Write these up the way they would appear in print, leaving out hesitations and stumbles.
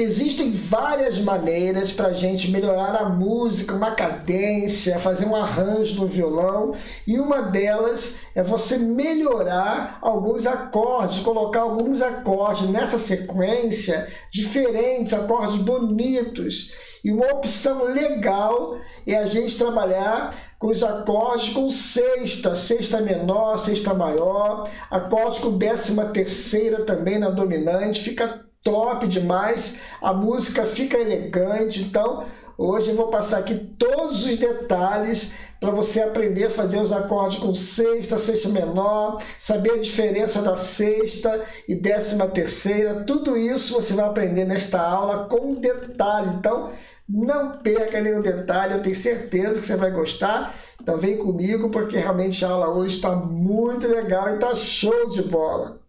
Existem várias maneiras para a gente melhorar a música, uma cadência, fazer um arranjo no violão, e uma delas é você melhorar alguns acordes, colocar alguns acordes nessa sequência diferentes, acordes bonitos. E uma opção legal é a gente trabalhar com os acordes com sexta, sexta menor, sexta maior, acordes com 13ª também na dominante, fica top demais, a música fica elegante. Então, hoje eu vou passar aqui todos os detalhes para você aprender a fazer os acordes com sexta, sexta menor, saber a diferença da sexta e 13ª, tudo isso você vai aprender nesta aula com detalhes. Então, não perca nenhum detalhe, eu tenho certeza que você vai gostar. Então vem comigo, porque realmente a aula hoje está muito legal e está show de bola.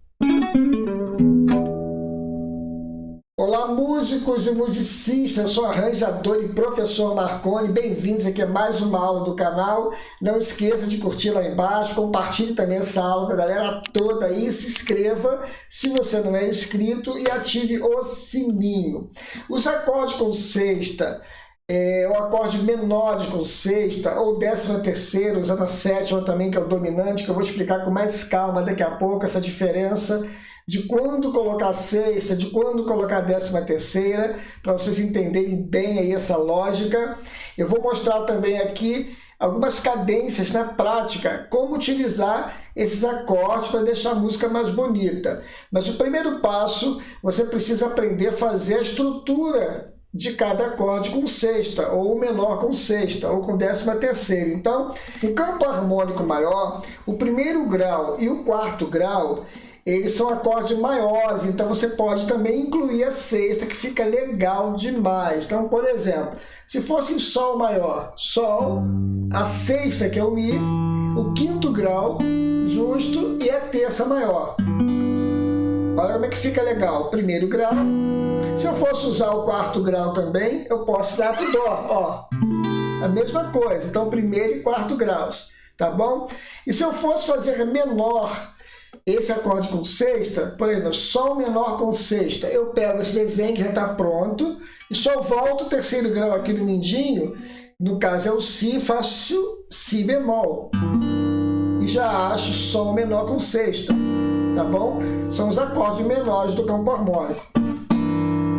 Olá, músicos e musicistas, eu sou arranjador e professor Marconi, bem-vindos aqui a mais uma aula do canal. Não esqueça de curtir lá embaixo, compartilhe também essa aula com a galera toda aí, se inscreva se você não é inscrito e ative o sininho. Os acordes com sexta, o acorde menor com sexta, ou 13ª, usando a sétima também, que é o dominante, que eu vou explicar com mais calma daqui a pouco, essa diferença de quando colocar a sexta, de quando colocar a 13ª, para vocês entenderem bem aí essa lógica. Eu vou mostrar também aqui algumas cadências na prática, como utilizar esses acordes para deixar a música mais bonita. Mas o primeiro passo, você precisa aprender a fazer a estrutura de cada acorde com sexta, ou o menor com sexta, ou com 13ª. Então, no campo harmônico maior, o primeiro grau e o quarto grau, eles são acordes maiores, então você pode também incluir a sexta, que fica legal demais. Então, por exemplo, se fosse em Sol maior, Sol, a sexta, que é o Mi, o quinto grau, justo, e a terça maior. Olha como é que fica legal. Primeiro grau. Se eu fosse usar o quarto grau também, eu posso dar para o Dó, ó. A mesma coisa, então primeiro e quarto graus, tá bom? E se eu fosse fazer menor, esse acorde com sexta, por exemplo, Sol menor com sexta, eu pego esse desenho que já está pronto e só volto o terceiro grau aqui no mindinho, no caso é o Si, faço Si bemol e já acho Sol menor com sexta, tá bom? São os acordes menores do campo harmônico,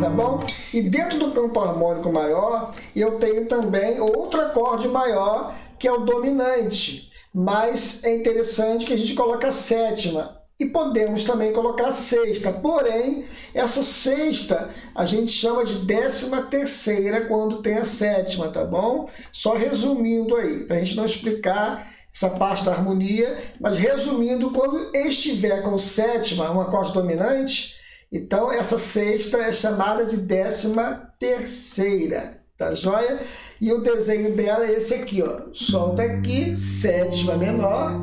tá bom? E dentro do campo harmônico maior, eu tenho também outro acorde maior, que é o dominante. Mas é interessante que a gente coloque a sétima e podemos também colocar a sexta. Porém, essa sexta a gente chama de 13ª quando tem a sétima, tá bom? Só resumindo aí, para a gente não explicar essa parte da harmonia, mas resumindo, quando estiver com sétima, um acorde dominante, então essa sexta é chamada de 13ª, tá joia? E o desenho dela é esse aqui, ó. Sol tá aqui, sétima menor,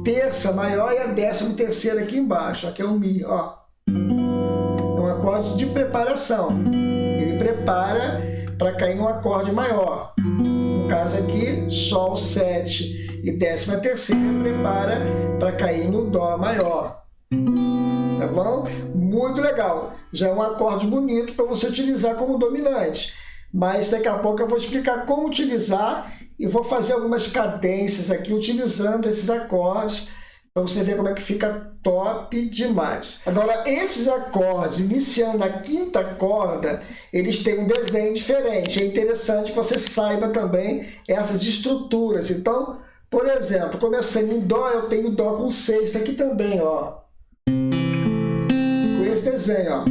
terça maior e a 13ª aqui embaixo, aqui é o Mi, ó. É um acorde de preparação. Ele prepara para cair num acorde maior. No caso aqui, Sol 7 e 13ª prepara para cair no Dó maior. Tá bom? Muito legal. Já é um acorde bonito para você utilizar como dominante. Mas daqui a pouco eu vou explicar como utilizar e vou fazer algumas cadências aqui utilizando esses acordes para você ver como é que fica top demais. Agora, esses acordes, iniciando na quinta corda, eles têm um desenho diferente. É interessante que você saiba também essas estruturas. Então, por exemplo, começando em Dó, eu tenho Dó com sexta aqui também, ó. Com esse desenho, ó.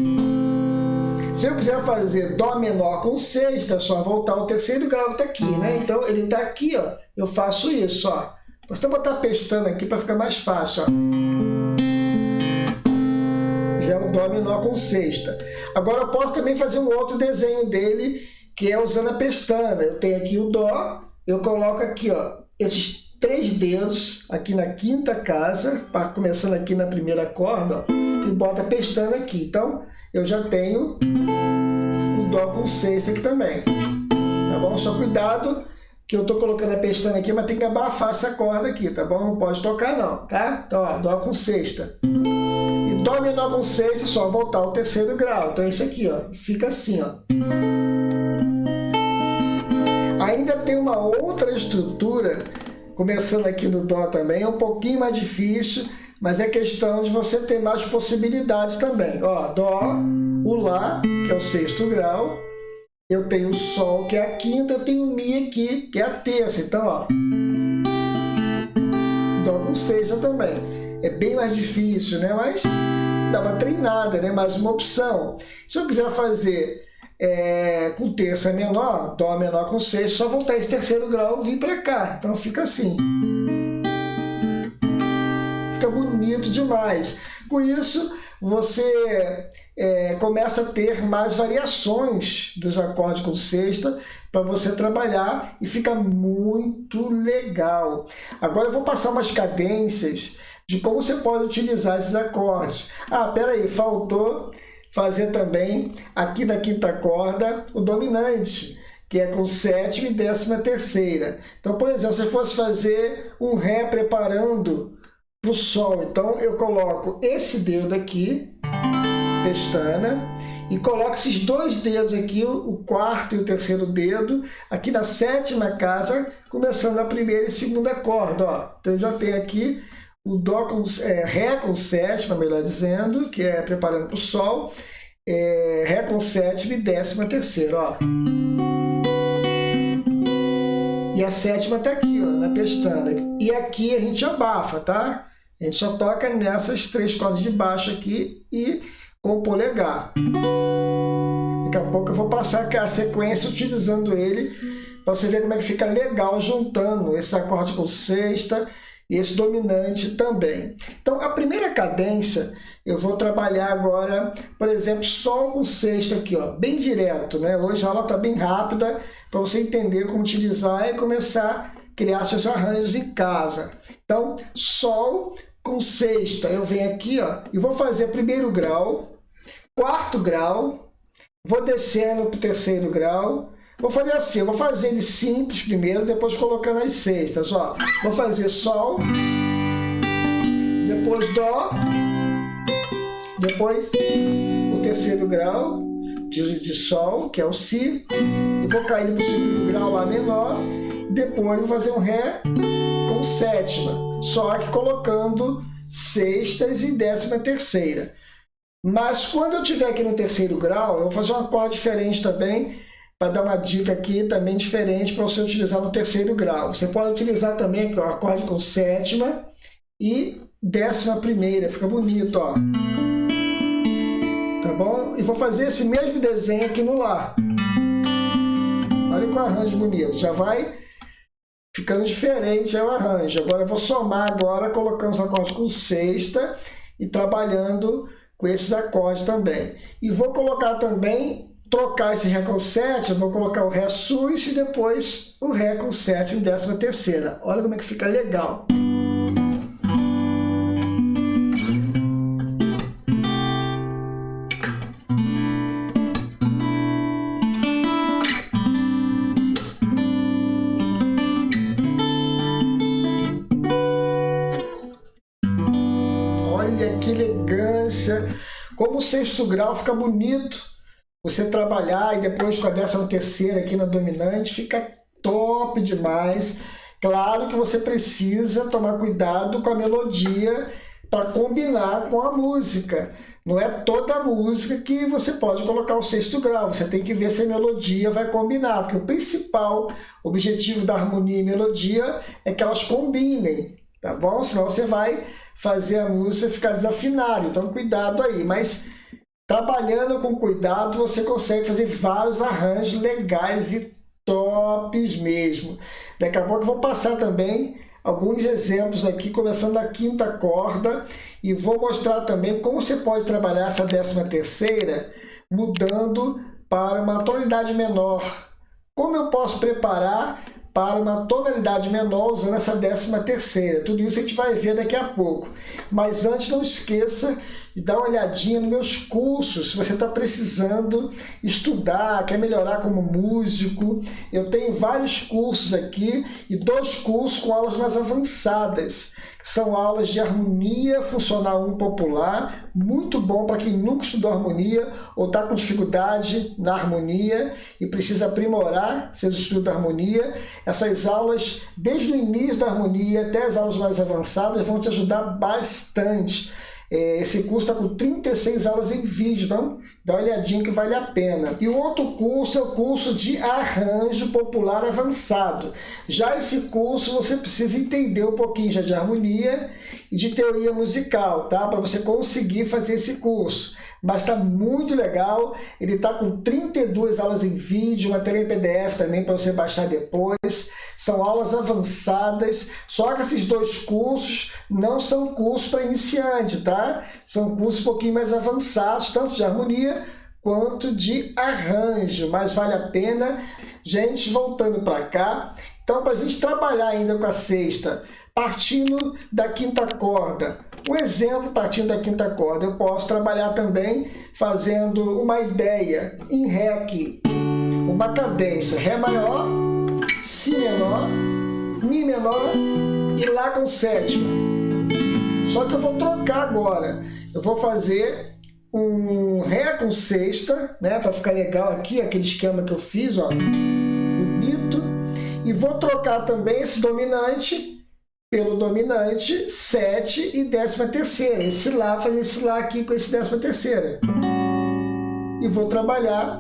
Se eu quiser fazer Dó menor com sexta, é só voltar ao terceiro grau que está aqui, né? Então, ele está aqui, ó. Eu faço isso, ó. Vou até botar pestana aqui para ficar mais fácil, ó. Já é o Dó menor com sexta. Agora, eu posso também fazer um outro desenho dele, que é usando a pestana. Eu tenho aqui o Dó, eu coloco aqui, ó, esses 3 dedos aqui na quinta casa, começando aqui na primeira corda, ó, e boto a pestana aqui. Então, eu já tenho o Dó com sexta aqui também, tá bom? Só cuidado que eu estou colocando a pestana aqui, mas tem que abafar essa corda aqui, tá bom? Não pode tocar não, tá? Então, ó, Dó com sexta e Dó menor com sexta, é só voltar ao terceiro grau. Então, esse aqui, ó, fica assim, ó. Ainda tem uma outra estrutura, começando aqui no Dó também, é um pouquinho mais difícil, mas é questão de você ter mais possibilidades também. Ó, Dó, o Lá, que é o sexto grau, eu tenho o Sol, que é a quinta, eu tenho o Mi aqui, que é a terça. Então, ó, Dó com sexta também. É bem mais difícil, né? Mas dá uma treinada, né? Mais uma opção. Se eu quiser fazer com terça menor, Dó menor com sexta, só voltar esse terceiro grau e vir para cá. Então fica assim. Fica bonito demais. Com isso, você começa a ter mais variações dos acordes com sexta para você trabalhar e fica muito legal. Agora eu vou passar umas cadências de como você pode utilizar esses acordes. Ah, peraí, faltou fazer também aqui na quinta corda o dominante, que é com sétima e décima terceira. Então, por exemplo, se eu fosse fazer um Ré preparando para o Sol, então eu coloco esse dedo aqui, pestana, e coloco esses dois dedos aqui, o quarto e o terceiro dedo, aqui na sétima casa, começando a primeira e segunda corda. Ó. Então eu já tenho aqui o Dó com, Ré com sétima, melhor dizendo, que é preparando para o Sol, Ré com sétima e décima terceira. Ó. E a sétima está aqui, ó, na pestana. E aqui a gente abafa, tá? A gente só toca nessas três cordas de baixo aqui e com o polegar. Daqui a pouco eu vou passar a sequência utilizando ele para você ver como é que fica legal juntando esse acorde com sexta e esse dominante também. Então, a primeira cadência eu vou trabalhar agora, por exemplo, Sol com sexta aqui, ó, bem direto, né? Hoje a aula está bem rápida para você entender como utilizar e começar a criar seus arranjos em casa. Então, Sol com sexta, eu venho aqui, ó, e vou fazer primeiro grau, quarto grau, vou descendo para o terceiro grau. Vou fazer assim, eu vou fazer ele simples primeiro, depois colocando as sextas. Ó. Vou fazer Sol, depois Dó, depois o terceiro grau de Sol, que é o Si, e vou cair para o segundo grau Lá menor, depois vou fazer um Ré com sétima, só que colocando sextas e décima terceira. Mas quando eu estiver aqui no terceiro grau, eu vou fazer um acorde diferente também, para dar uma dica aqui também diferente para você utilizar no terceiro grau. Você pode utilizar também aqui, ó, acorde com sétima e décima primeira, fica bonito, ó. Tá bom? E vou fazer esse mesmo desenho aqui no Lá. Olha que arranjo bonito, já vai ficando diferente o arranjo. Agora eu vou somar agora, colocando os acordes com sexta e trabalhando com esses acordes também. E vou colocar também, trocar esse Ré com sétima, vou colocar o Ré sus e depois o Ré com sétima em décima terceira. Olha como é que fica legal. Olha que elegância! Como o sexto grau fica bonito. Você trabalhar e depois com a décima terceira aqui na dominante, fica top demais. Claro que você precisa tomar cuidado com a melodia para combinar com a música. Não é toda a música que você pode colocar o sexto grau. Você tem que ver se a melodia vai combinar, porque o principal objetivo da harmonia e melodia é que elas combinem, tá bom? Senão você vai fazer a música ficar desafinada. Então, cuidado aí. Mas trabalhando com cuidado, você consegue fazer vários arranjos legais e tops mesmo. Daqui a pouco eu vou passar também alguns exemplos aqui, começando da quinta corda, e vou mostrar também como você pode trabalhar essa décima terceira mudando para uma tonalidade menor. Como eu posso preparar para uma tonalidade menor usando essa décima terceira. Tudo isso a gente vai ver daqui a pouco. Mas antes, não esqueça de dar uma olhadinha nos meus cursos. Se você está precisando estudar, quer melhorar como músico, eu tenho vários cursos aqui e 2 cursos com aulas mais avançadas. São aulas de harmonia funcional 1 popular, muito bom para quem nunca estudou harmonia ou está com dificuldade na harmonia e precisa aprimorar seus estudos da harmonia. Essas aulas, desde o início da harmonia até as aulas mais avançadas, vão te ajudar bastante. Esse curso está com 36 aulas em vídeo, então dá uma olhadinha que vale a pena. E o outro curso é o curso de arranjo popular avançado. Já esse curso você precisa entender um pouquinho já de harmonia e de teoria musical, tá? Para você conseguir fazer esse curso. Mas está muito legal, ele está com 32 aulas em vídeo, material em PDF também para você baixar depois. São aulas avançadas, só que esses dois cursos não são cursos para iniciante, tá? São cursos um pouquinho mais avançados, tanto de harmonia quanto de arranjo, mas vale a pena. Gente, voltando para cá, então para a gente trabalhar ainda com a sexta, partindo da quinta corda. Um exemplo, partindo da quinta corda, eu posso trabalhar também fazendo uma ideia em Ré aqui. Uma cadência Ré maior, Si menor, Mi menor e Lá com sétima. Só que eu vou trocar agora. Eu vou fazer um Ré com sexta, né, para ficar legal aqui, aquele esquema que eu fiz, ó, bonito. E vou trocar também esse dominante pelo dominante 7 e 13ª. Esse Lá, fazer esse Lá aqui com esse 13ª. E vou trabalhar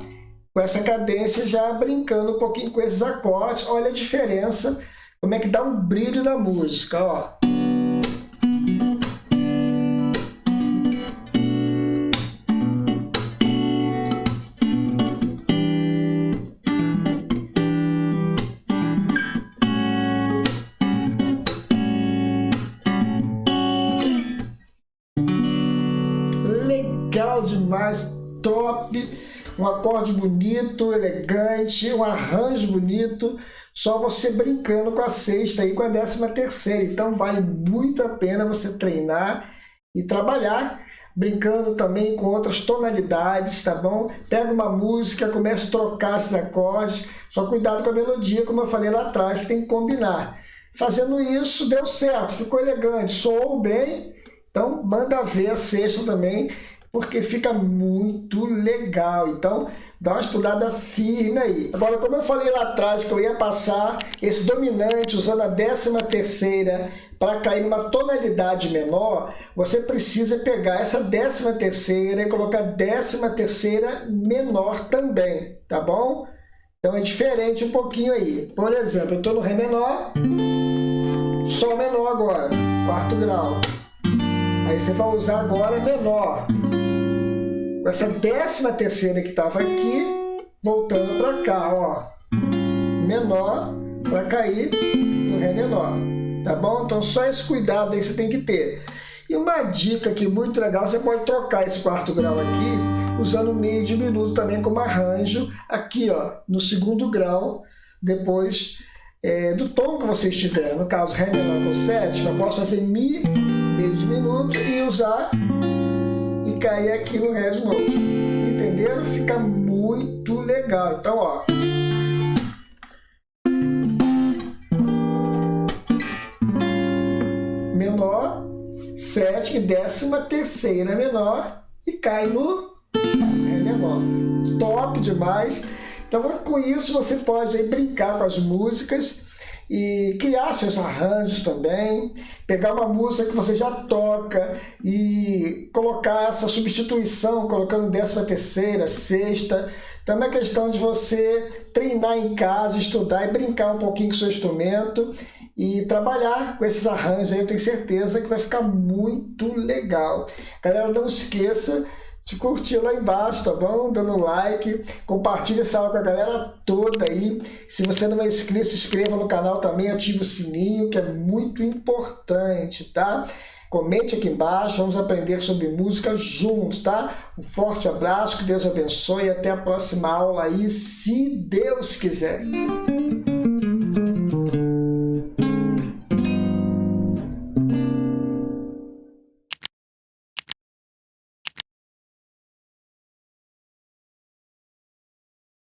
com essa cadência já brincando um pouquinho com esses acordes. Olha a diferença, como é que dá um brilho na música, ó. Legal demais, top, um acorde bonito, elegante, um arranjo bonito, só você brincando com a sexta e com a 13ª. Então vale muito a pena você treinar e trabalhar, brincando também com outras tonalidades, tá bom? Pega uma música, começa a trocar esses acordes, só cuidado com a melodia, como eu falei lá atrás, que tem que combinar. Fazendo isso, deu certo, ficou elegante, soou bem, então manda ver a sexta também, porque fica muito legal. Então, dá uma estudada firme aí. Agora, como eu falei lá atrás que eu ia passar esse dominante usando a 13ª para cair numa tonalidade menor, você precisa pegar essa 13ª e colocar 13ª menor também, tá bom? Então é diferente um pouquinho aí. Por exemplo, eu estou no Ré menor, Sol menor agora, 4º grau. Aí você vai usar agora menor. Com essa 13ª que estava aqui, voltando para cá, ó. Menor para cair no Ré menor, tá bom? Então só esse cuidado aí que você tem que ter. E uma dica aqui muito legal, você pode trocar esse 4º grau aqui, usando meio diminuto também como arranjo, aqui ó, no 2º grau, depois do tom que você estiver. No caso, Ré menor com sétima, eu posso fazer Mi, meio diminuto e usar e cair aqui no Ré de novo. Entenderam? Fica muito legal. Então, ó. Menor, sétima e 13ª menor e cai no Ré menor. Top demais. Então, com isso, você pode aí brincar com as músicas e criar seus arranjos também, pegar uma música que você já toca e colocar essa substituição, colocando 13ª, sexta. Também é questão de você treinar em casa, estudar e brincar um pouquinho com o seu instrumento e trabalhar com esses arranjos aí, eu tenho certeza que vai ficar muito legal. Galera, não esqueça de curtir lá embaixo, tá bom? Dando like, compartilha essa aula com a galera toda aí. Se você não é inscrito, se inscreva no canal também, ative o sininho, que é muito importante, tá? Comente aqui embaixo, vamos aprender sobre música juntos, tá? Um forte abraço, que Deus abençoe e até a próxima aula aí, se Deus quiser.